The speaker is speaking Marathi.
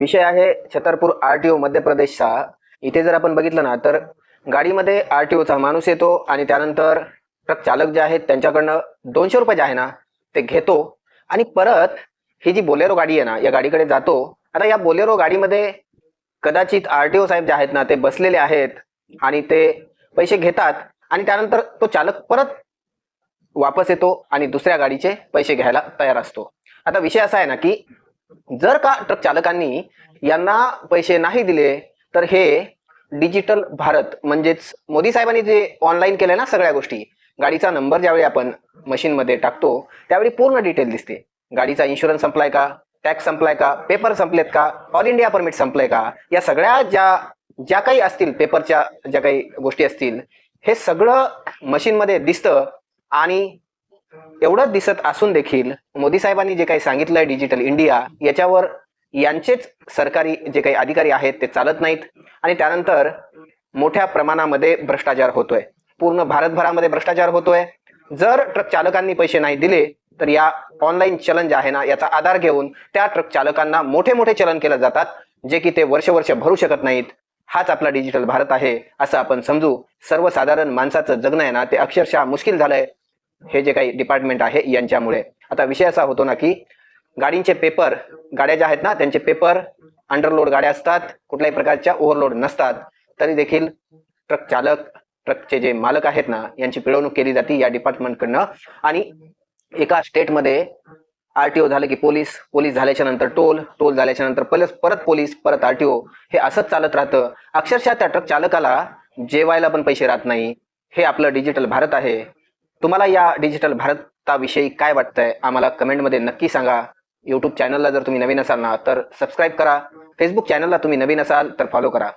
विषय आहे छतरपूर आरटीओ मध्य प्रदेशचा। इथे जर आपण बघितलं ना तर गाडीमध्ये आरटीओचा माणूस येतो आणि त्यानंतर ट्रक चालक जे आहेत त्यांच्याकडनं 200 रुपये जे आहे ना ते घेतो आणि परत ही जी बोलेरो गाडी आहे ना या गाडीकडे जातो। आता या बोलेरो गाडीमध्ये कदाचित आरटीओ साहेब जे आहेत ना ते बसलेले आहेत आणि ते पैसे घेतात आणि त्यानंतर तो चालक परत वापस येतो आणि दुसऱ्या गाडीचे पैसे घ्यायला तयार असतो। आता विषय असा आहे ना की जर का ट्रक चालकांनी यांना पैसे नाही दिले तर हे डिजिटल भारत म्हणजेच मोदी साहेबांनी जे ऑनलाईन केलंय ना सगळ्या गोष्टी, गाडीचा नंबर ज्यावेळी आपण मशीन मध्ये टाकतो त्यावेळी पूर्ण डिटेल दिसते। गाडीचा इन्शुरन्स संपलाय का, टॅक्स संपलाय का, पेपर संपलेत का, ऑल इंडिया परमिट संपलंय का, या सगळ्या ज्या ज्या काही असतील पेपरच्या ज्या काही गोष्टी असतील हे सगळं मशीन मध्ये दिसतं। आणि एवढं दिसत असून देखील मोदी साहेबांनी जे काही सांगितलंय डिजिटल इंडिया याच्यावर यांचेच सरकारी जे काही अधिकारी आहेत ते चालत नाहीत आणि त्यानंतर मोठ्या प्रमाणामध्ये भ्रष्टाचार होतोय। पूर्ण भारतभरामध्ये भ्रष्टाचार होतोय। जर ट्रक चालकांनी पैसे नाही दिले तर या ऑनलाईन चलन जे आहे ना याचा आधार घेऊन त्या ट्रक चालकांना मोठे मोठे चलन केले जातात जे की ते वर्ष वर्ष भरू शकत नाहीत। हाच आपला डिजिटल भारत आहे असं आपण समजू। सर्वसाधारण माणसाचं जगणं आहे ना ते अक्षरशः मुश्किल झालंय हे जे काही डिपार्टमेंट आहे यांच्यामुळे। आता विषय असा होतो ना की गाडींचे पेपर, गाड्या ज्या आहेत ना त्यांचे पेपर अंडरलोड गाड्या असतात, कुठल्याही प्रकारच्या ओव्हरलोड नसतात, तरी देखील ट्रक चालक, ट्रकचे जे मालक आहेत ना यांची पिळवणूक केली जाते या डिपार्टमेंटकडनं। आणि एका स्टेटमध्ये आरटीओ झालं की पोलीस, पोलीस झाल्याच्या नंतर टोल, टोल झाल्याच्या नंतर परत पोलीस, परत आरटीओ, हे असंच चालत राहतं। अक्षरशः त्या ट्रक चालकाला जेवायला पण पैसे राहत नाही। हे आपलं डिजिटल भारत आहे। तुम्हाला या डिजिटल भारताविषयी काय वाटतंय आम्हाला कमेंटमध्ये नक्की सांगा। यूट्यूब चॅनलला जर तुम्ही नवीन असाल ना तर सबस्क्राईब करा, फेसबुक चॅनलला तुम्ही नवीन असाल तर फॉलो करा।